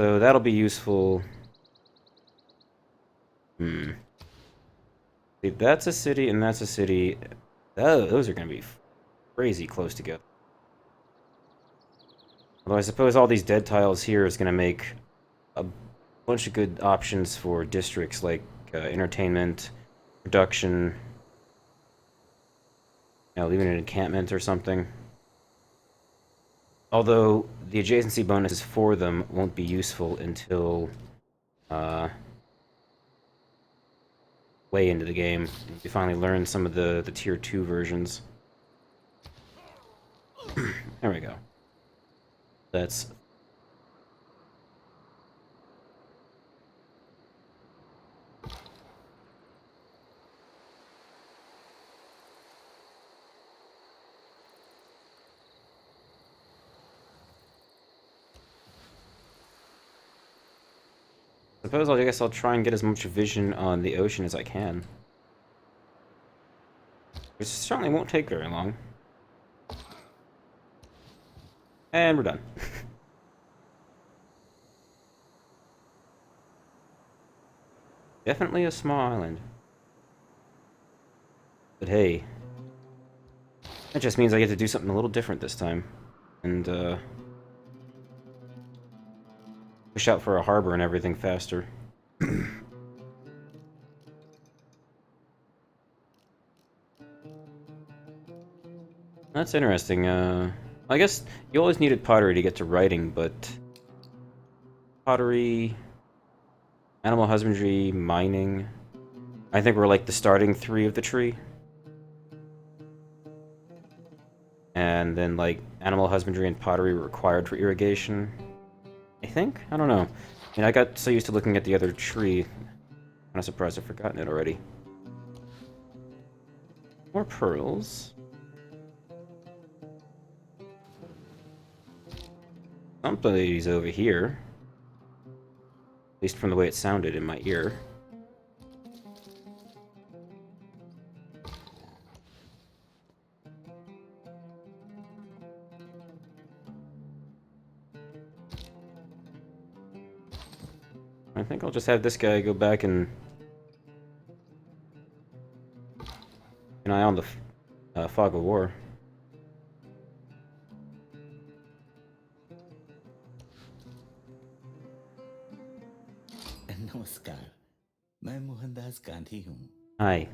So that'll be useful. See, that's a city and that's a city. Those are going to be crazy close together. Although I suppose all these dead tiles here is going to make a bunch of good options for districts like entertainment, production, even an encampment or something. Although the adjacency bonuses for them won't be useful until way into the game. You finally learn some of the tier 2 versions. There we go. That's... I guess I'll try and get as much vision on the ocean as I can. Which certainly won't take very long. And we're done. Definitely a small island. But hey, that just means I get to do something a little different this time. And, push out for a harbor and everything faster. That's interesting. I guess you always needed pottery to get to writing, but pottery, animal husbandry, mining, I think we're like the starting 3 of the tree. And then like animal husbandry and pottery were required for irrigation. I think? I don't know. I mean, I got so used to looking at the other tree. I'm kind of surprised I've forgotten it already. More pearls. Somebody's over here. At least from the way it sounded in my ear. I think I'll just have this guy go back and keep an eye on the fog of war. नमस्कार मैं मोहनदास गांधी हूँ Hi.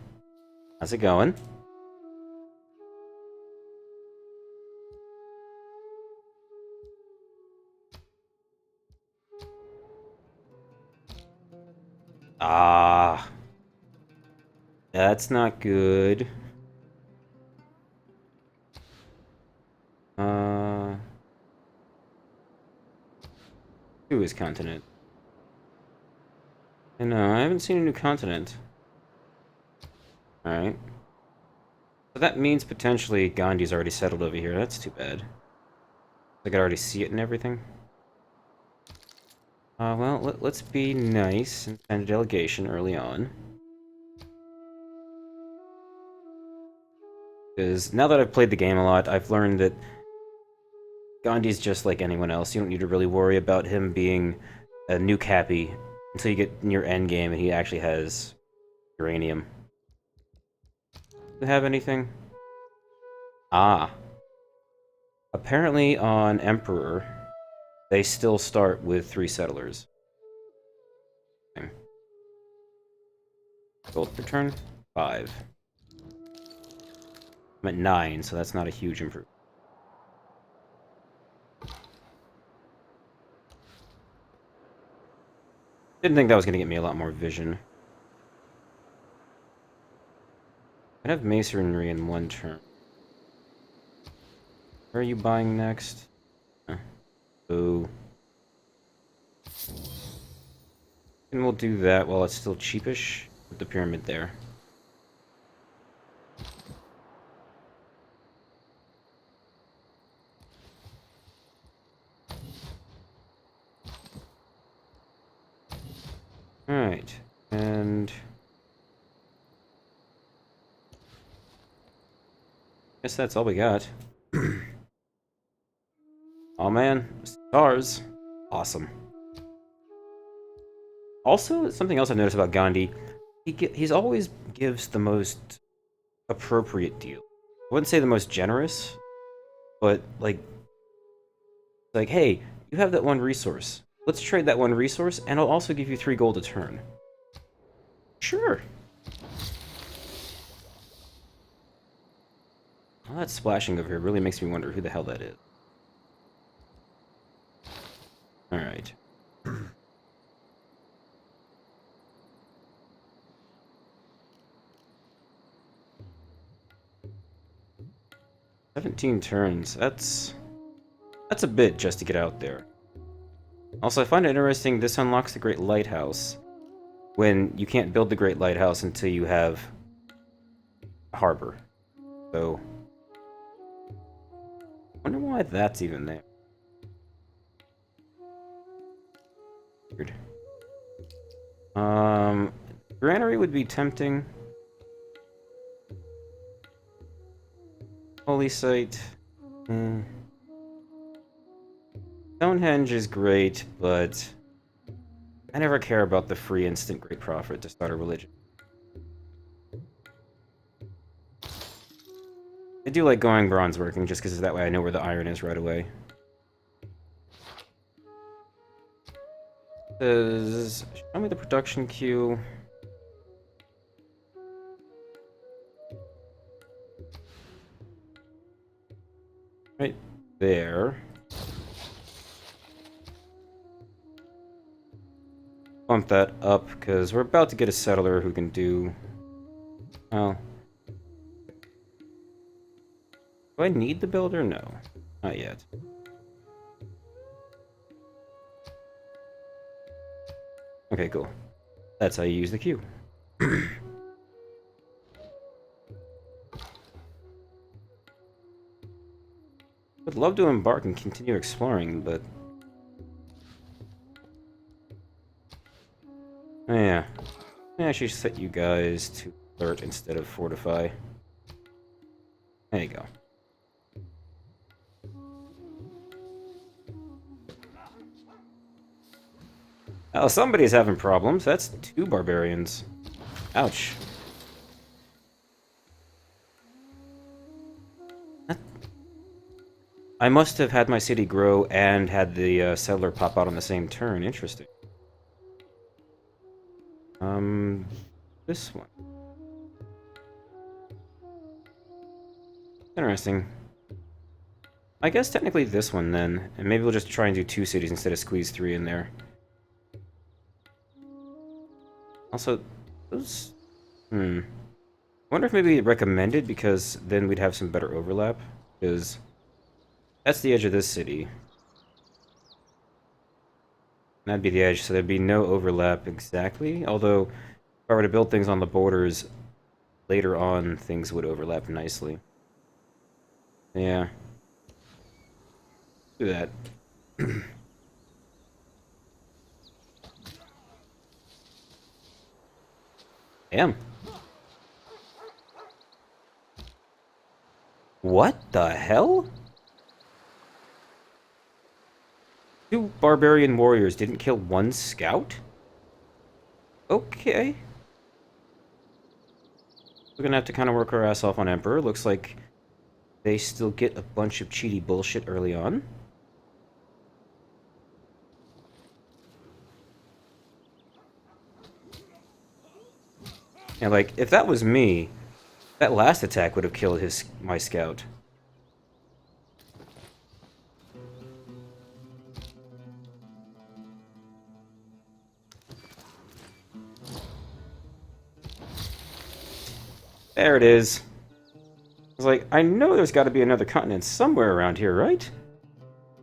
How's it going? Ah. That's not good. To his continent. And no, I haven't seen a new continent. Alright. So that means potentially Gandhi's already settled over here. That's too bad. I could already see it and everything. Well, let's be nice and send a delegation early on. Because now that I've played the game a lot, I've learned that Gandhi's just like anyone else. You don't need to really worry about him being a nuke happy until you get near endgame and he actually has uranium. Do you have anything? Ah. Apparently on Emperor, they still start with 3 settlers. Okay. Gold per turn? 5. I'm at 9, so that's not a huge improvement. Didn't think that was going to get me a lot more vision. I have masonry in 1 turn. Where are you buying next? Ooh. And we'll do that while it's still cheapish. With the pyramid there. Alright. And... guess that's all we got. Oh man, stars. Awesome. Also, something else I've noticed about Gandhi, he's always gives the most appropriate deal. I wouldn't say the most generous, but like, hey, you have that one resource. Let's trade that one resource, and I'll also give you 3 gold a turn. Sure. All that splashing over here really makes me wonder who the hell that is. Alright. 17 turns. That's a bit just to get out there. Also, I find it interesting, this unlocks the Great Lighthouse, when you can't build the Great Lighthouse until you have a harbor. So, I wonder why that's even there. Weird. Granary would be tempting. Holy Site. Stonehenge is great, but I never care about the free instant great profit to start a religion. I do like going bronze working just because that way I know where the iron is right away. Says, show me the production queue. Right there. Bump that up, because we're about to get a settler who can do... Well... Do I need the builder? No. Not yet. Okay, cool. That's how you use the queue. Would love to embark and continue exploring, but... Oh, yeah. I actually set you guys to alert instead of fortify. There you go. Oh, somebody's having problems. That's 2 barbarians. Ouch. I must have had my city grow and had the settler pop out on the same turn. Interesting. This one. Interesting. I guess technically this one then, and maybe we'll just try and do 2 cities instead of squeeze 3 in there. Also, those... I wonder if maybe recommended, because then we'd have some better overlap, because that's the edge of this city. That'd be the edge, so there'd be no overlap exactly, although if I were to build things on the borders, later on things would overlap nicely. Yeah. Do that. Damn. What the hell? 2 barbarian warriors didn't kill 1 scout? Okay. We're gonna have to kind of work our ass off on Emperor. Looks like they still get a bunch of cheaty bullshit early on. And like, if that was me, that last attack would have killed my scout. There it is. I was like, I know there's got to be another continent somewhere around here, right?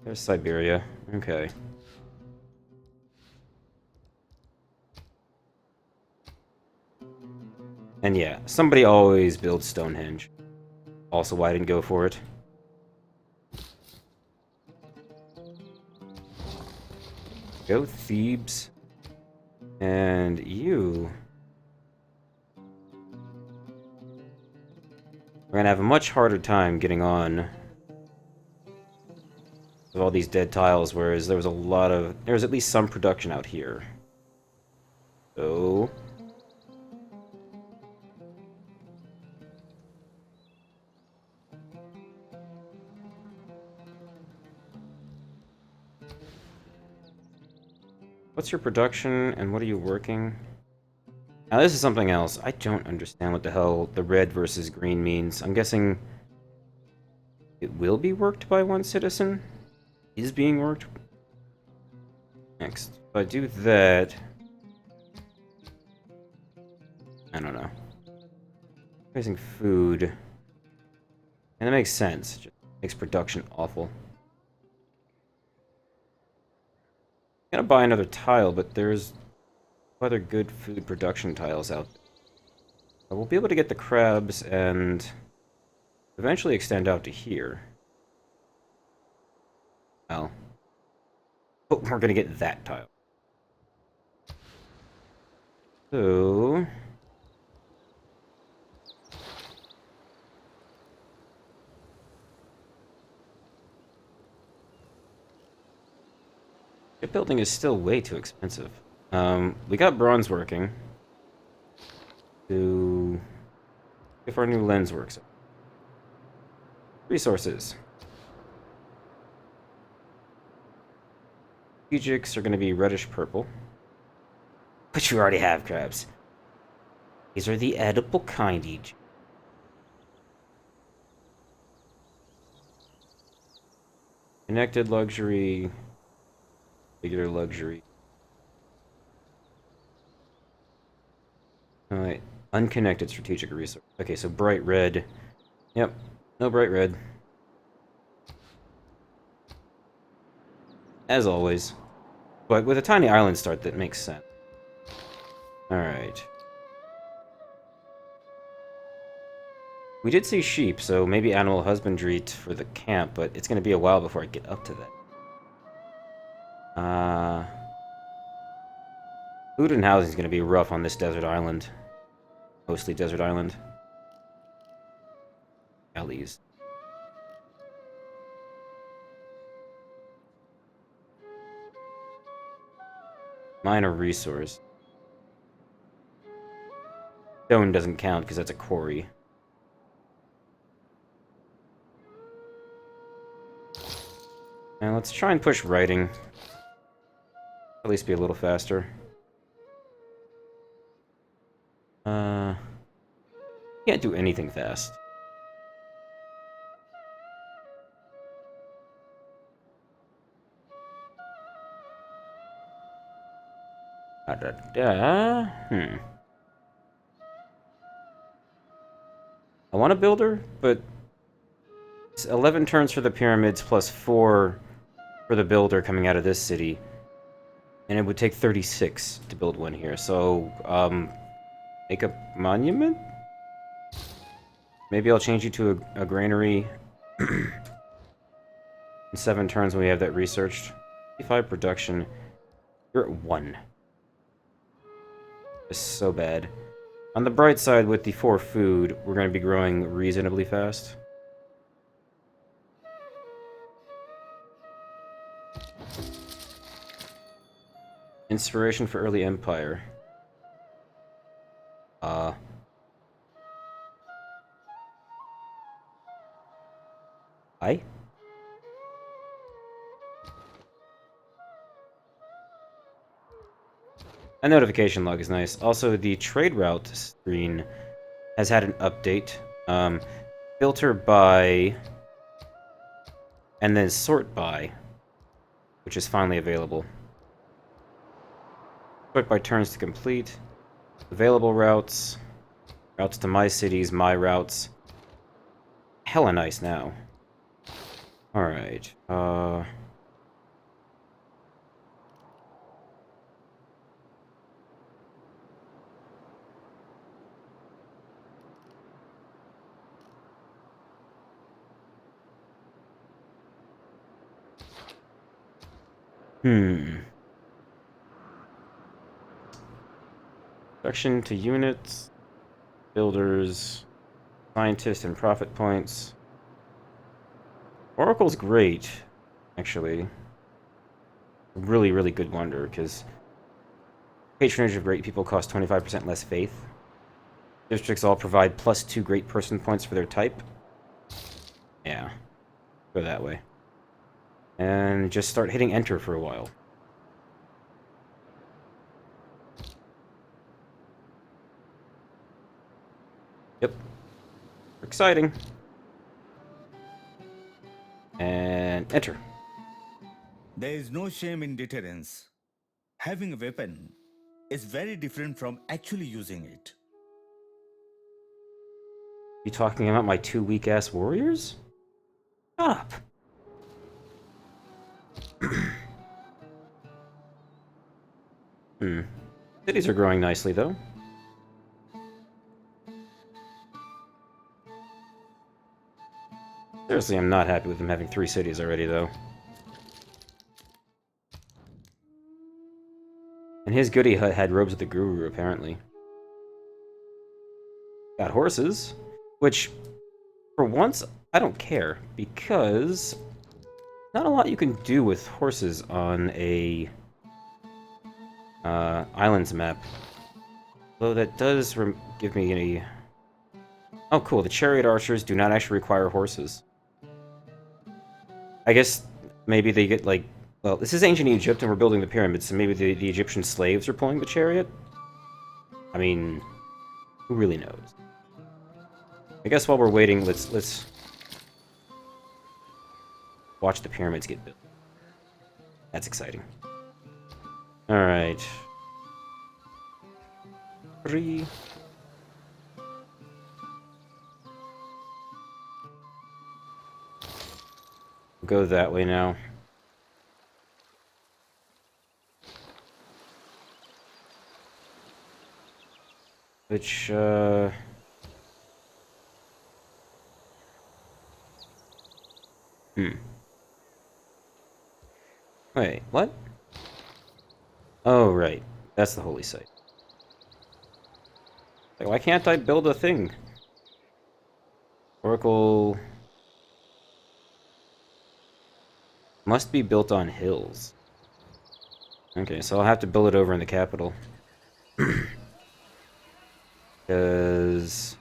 There's Siberia. Okay. And yeah, somebody always builds Stonehenge. Also why I didn't go for it. Go Thebes. And you... We're gonna have a much harder time getting on with all these dead tiles, whereas there was at least some production out here. So... What's your production, and what are you working? Now, this is something else. I don't understand what the hell the red versus green means. I'm guessing it will be worked by one citizen? Is being worked? Next. If I do that... I don't know. Raising food... And that makes sense. It just makes production awful. I'm gonna buy another tile, but there's other good food production tiles out there. We'll be able to get the crabs and eventually extend out to here. Well, but we're gonna get that tile. So... Shipbuilding is still way too expensive. We got bronze working. To... If our new lens works. Resources. Strategics are going to be reddish purple. But you already have crabs. These are the edible kind each. Connected luxury. Regular luxury. Alright. Unconnected strategic resource. Okay, so bright red. Yep. No bright red. As always. But with a tiny island start, that makes sense. Alright. We did see sheep, so maybe animal husbandry for the camp, but it's going to be a while before I get up to that. Food and housing is going to be rough on this desert island. Mostly desert island. Alleys. Minor resource. Stone doesn't count because that's a quarry. Now let's try and push writing. At least be a little faster. Can't do anything fast. I want a builder, but it's 11 turns for the pyramids plus 4 for the builder coming out of this city. And it would take 36 to build one here, so, make a monument? Maybe I'll change you to a granary in 7 turns when we have that researched. 55 production. You're at 1. It's so bad. On the bright side, with the 4 food, we're going to be growing reasonably fast. Inspiration for early empire. Hi? A notification log is nice. Also, the trade route screen has had an update. Filter by, and then sort by, which is finally available. Sort by turns to complete. Available routes. Routes to my cities, my routes. Hella nice now. Alright, Section to units, builders, scientists, and profit points. Oracle's great, actually. Really, really good wonder, because Patronage of great people costs 25% less faith. Districts all provide +2 great person points for their type. Yeah. Go that way. And just start hitting enter for a while. Yep. Exciting. And enter. There is no shame in deterrence. Having a weapon is very different from actually using it. You talking about my 2 weak-ass warriors? Shut up. Cities are growing nicely, though. Seriously, I'm not happy with them having 3 cities already, though. And his goody hut had robes of the guru, apparently. Got horses, which, for once, I don't care, because not a lot you can do with horses on a islands map. Though that does give me a... Oh, cool. The chariot archers do not actually require horses. I guess maybe they get, like... Well, this is ancient Egypt, and we're building the pyramids, so maybe the Egyptian slaves are pulling the chariot? I mean, who really knows? I guess while we're waiting, let's watch the pyramids get built. That's exciting. Alright. 3. Go that way now. Which, Wait, what? Oh, right. That's the holy site. Like, why can't I build a thing? Oracle... must be built on hills. Okay, so I'll have to build it over in the capital. Because...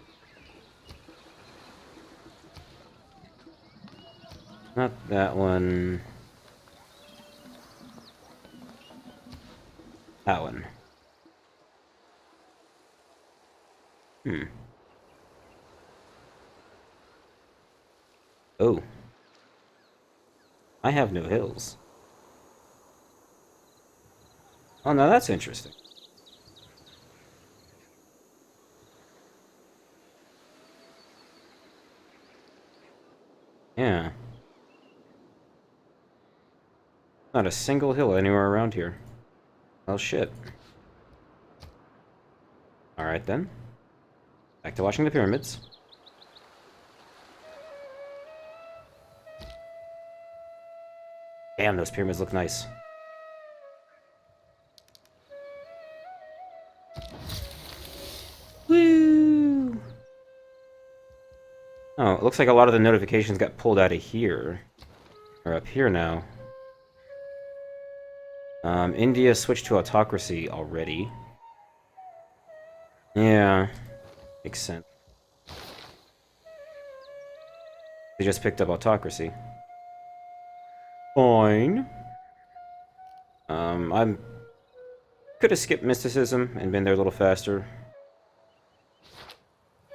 not that one. That one. Oh. I have no hills. Oh, now that's interesting. Yeah. Not a single hill anywhere around here. Well, shit. Alright then. Back to watching the pyramids. Damn, those pyramids look nice. Woo! Oh, it looks like a lot of the notifications got pulled out of here. Or up here now. India switched to autocracy already. Yeah. Makes sense. They just picked up autocracy. Fine. I could have skipped mysticism and been there a little faster.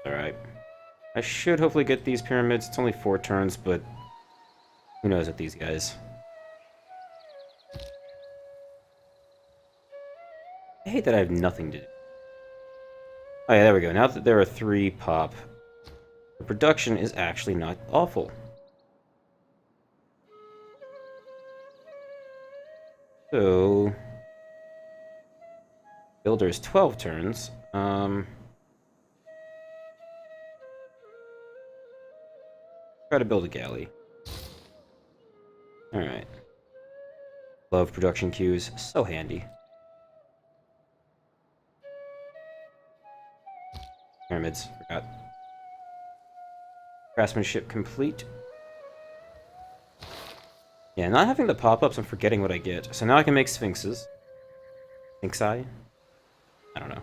Alright. I should hopefully get these pyramids. It's only 4 turns, but who knows with these guys. I hate that I have nothing to do. Oh yeah, there we go. Now that there are 3 pop, the production is actually not awful. So... Builder's 12 turns. Try to build a galley. Alright. Love production queues. So handy. Pyramids. Forgot. Craftsmanship complete. Yeah, not having the pop-ups, I'm forgetting what I get. So now I can make sphinxes. Sphinxi. I don't know.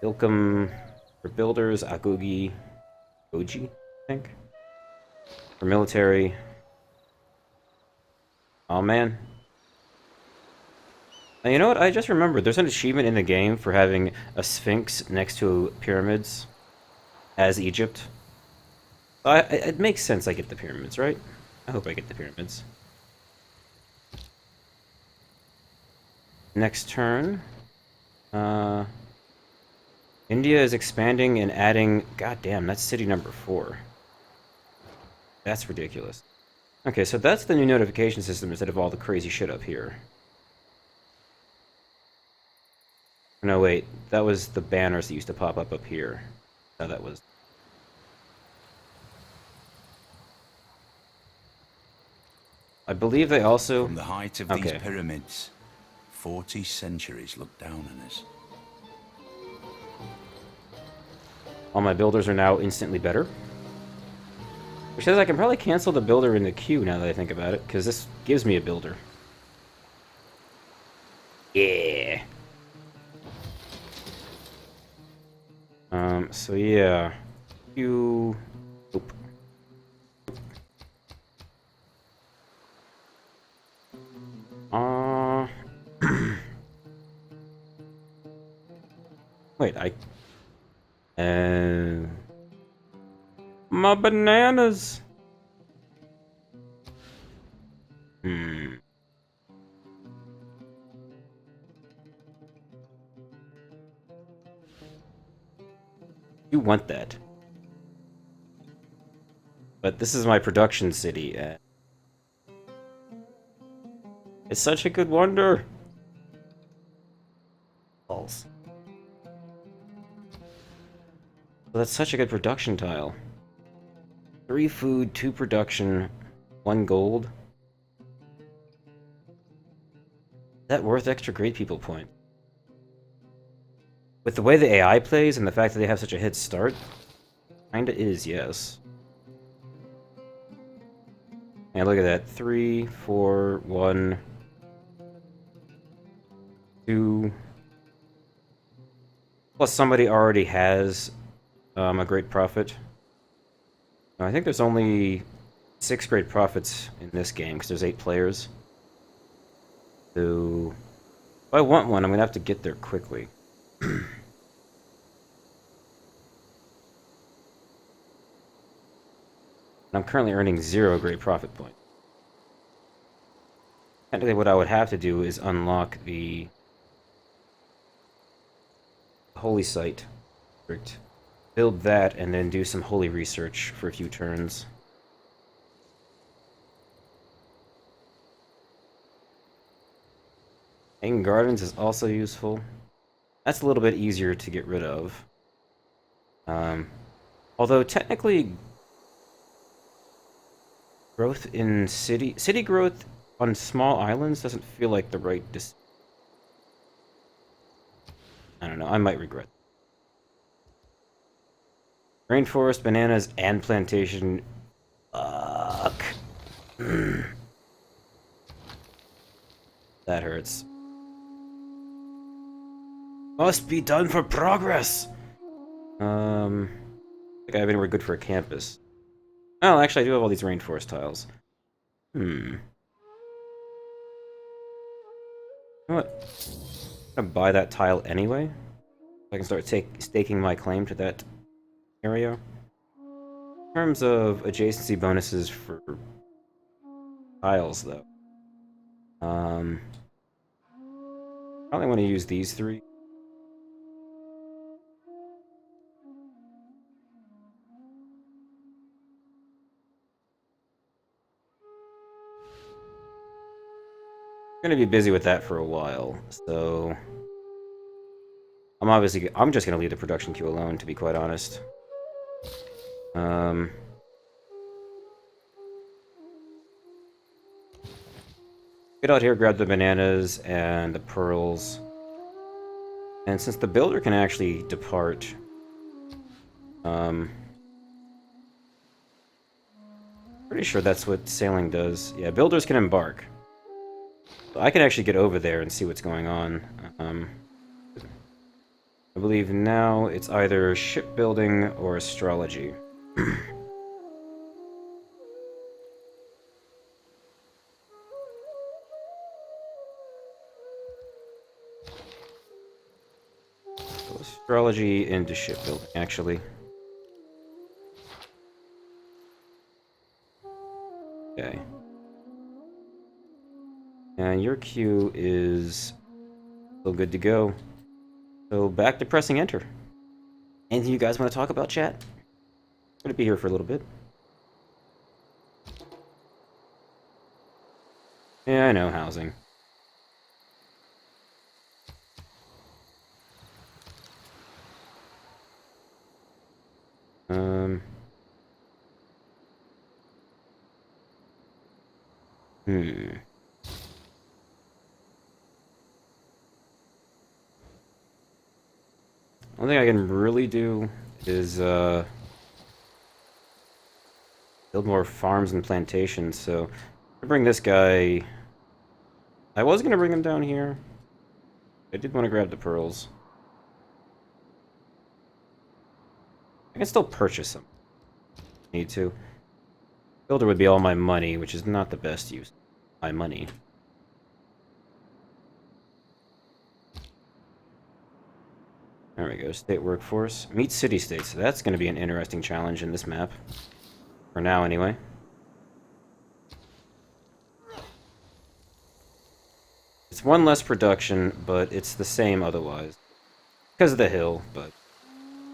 Ilkum for builders, Agogi, Goji, I think. For military. Oh man. Now, you know what? I just remembered. There's an achievement in the game for having a sphinx next to pyramids as Egypt. It makes sense I get the pyramids, right? I hope I get the pyramids. Next turn. India is expanding and adding... God damn, that's city number 4. That's ridiculous. Okay, so that's the new notification system instead of all the crazy shit up here. No, wait. That was the banners that used to pop up here. No, that was... I believe they also... From the height of these pyramids, 40 centuries look down on us. All my builders are now instantly better. Which says I can probably cancel the builder in the queue now that I think about it, because this gives me a builder. Yeah. So yeah. You... Oop. Wait, my bananas! Hmm. You want that. But this is my production city, and... It's such a good wonder! Balls. Well, that's such a good production tile. 3 food, 2 production, 1 gold. Is that worth extra great people point? With the way the AI plays and the fact that they have such a head start, kinda is, yes. And look at that. 3, 4, 1, 2. Plus somebody already has a great prophet. I think there's only 6 great prophets in this game because there's 8 players. So if I want one, I'm gonna have to get there quickly. I'm currently earning 0 great prophet points. Technically, what I would have to do is unlock the holy site district, build that, and then do some holy research for a few turns. Hanging Gardens is also useful. That's a little bit easier to get rid of. Although technically, growth in city growth on small islands doesn't feel like the right I don't know, I might regret. Rainforest, bananas, and plantation. Fuck. That hurts. Must be done for progress! I think I have anywhere good for a campus. Oh, actually, I do have all these rainforest tiles. You know what? I'm gonna buy that tile anyway. I can start staking my claim to that area. In terms of adjacency bonuses for tiles, though. Probably want to use these 3. Gonna be busy with that for a while, so I'm just gonna leave the production queue alone, to be quite honest. Get out here, grab the bananas and the pearls. And since the builder can actually depart, pretty sure that's what sailing does. Yeah, builders can embark. I can actually get over there and see what's going on. I believe now it's either shipbuilding or astrology. So astrology into shipbuilding, actually. Okay. And your queue is still good to go. So back to pressing enter. Anything you guys want to talk about, chat? I'm gonna be here for a little bit. Yeah, I know, housing. Um... Hmm. One thing I can really do is, build more farms and plantations, so... I bring this guy... I was gonna bring him down here. I did want to grab the pearls. I can still purchase them. Need to. Builder would be all my money, which is not the best use of my money. There we go, state workforce. Meet city-states. So that's going to be an interesting challenge in this map. For now, anyway. It's one less production, but it's the same otherwise. Because of the hill, but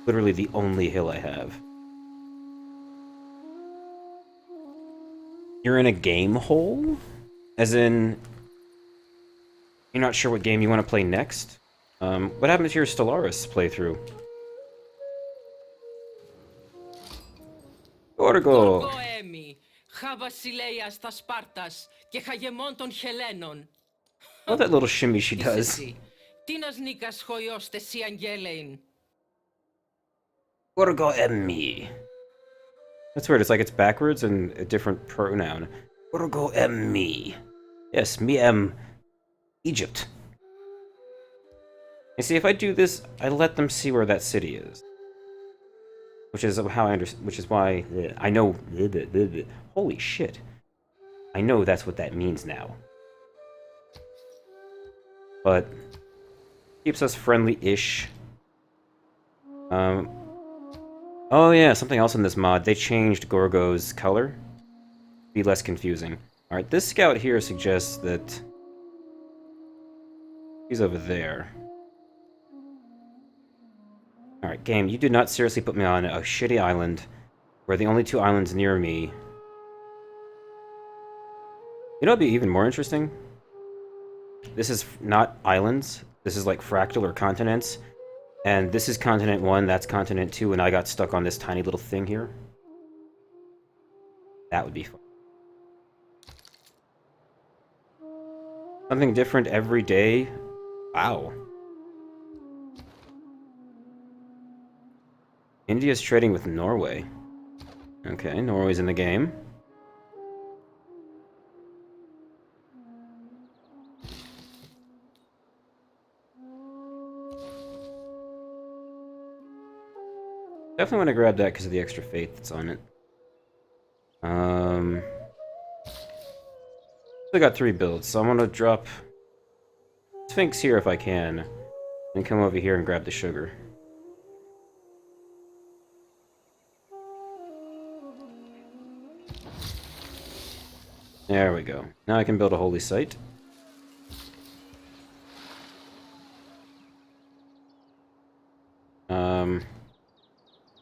literally the only hill I have. You're in a game hole? As in, you're not sure what game you want to play next? What happened to your Stellaris playthrough? Gorgo! Gorgo Έμι, χα βασιλέας τα Σπάρτας και χαγεμόν των Χελένων. Oh, that little shimmy she does. Εσύ, τίνας νίκας χωιός τεσί αγγέλειν. Gorgo Emmi. That's weird, it's like it's backwards and a different pronoun. Gorgo Emmi. Yes, me am Egypt. You see, if I do this, I let them see where that city is. Which is how I understand, which is why I know. Holy shit. I know that's what that means now. But keeps us friendly-ish. Oh yeah, something else in this mod. They changed Gorgo's color. Be less confusing. Alright, this scout here suggests that he's over there. Alright, game, you did not seriously put me on a shitty island where the only two islands near me... You know what'd be even more interesting? This is not islands. This is like fractal or continents. And this is continent 1, that's continent 2, and I got stuck on this tiny little thing here. That would be fun. Something different every day? Wow. India's trading with Norway. Okay, Norway's in the game. Definitely want to grab that because of the extra faith that's on it. Still got 3 builds, so I'm gonna drop Sphinx here if I can, and come over here and grab the sugar. There we go. Now I can build a holy site.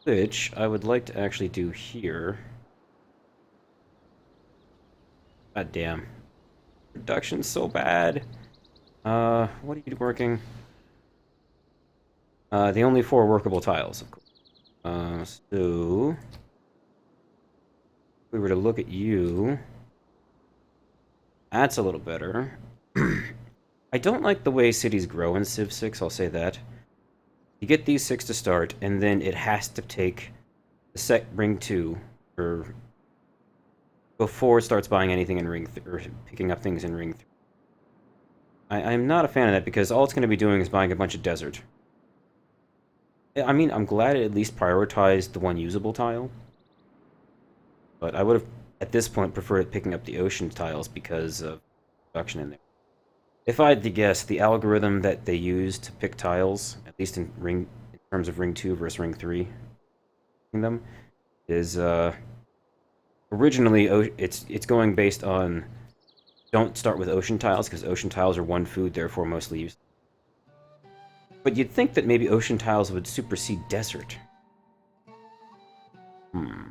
Which I would like to actually do here. God damn. Production's so bad. What are you working? The only 4 workable tiles, of course. So... if we were to look at you... That's a little better. I don't like the way cities grow in Civ 6, I'll say that. You get these 6 to start, and then it has to take the Ring 2, or before it starts buying anything in Ring 3, or picking up things in Ring 3. I'm not a fan of that, because all it's going to be doing is buying a bunch of desert. I mean, I'm glad it at least prioritized the one usable tile. But I would have, at this point, preferred picking up the ocean tiles because of production in there. If I had to guess, the algorithm that they use to pick tiles, at least in terms of Ring 2 versus Ring 3, them, is originally it's going based on don't start with ocean tiles because ocean tiles are one food, therefore mostly useless. But you'd think that maybe ocean tiles would supersede desert. Hmm.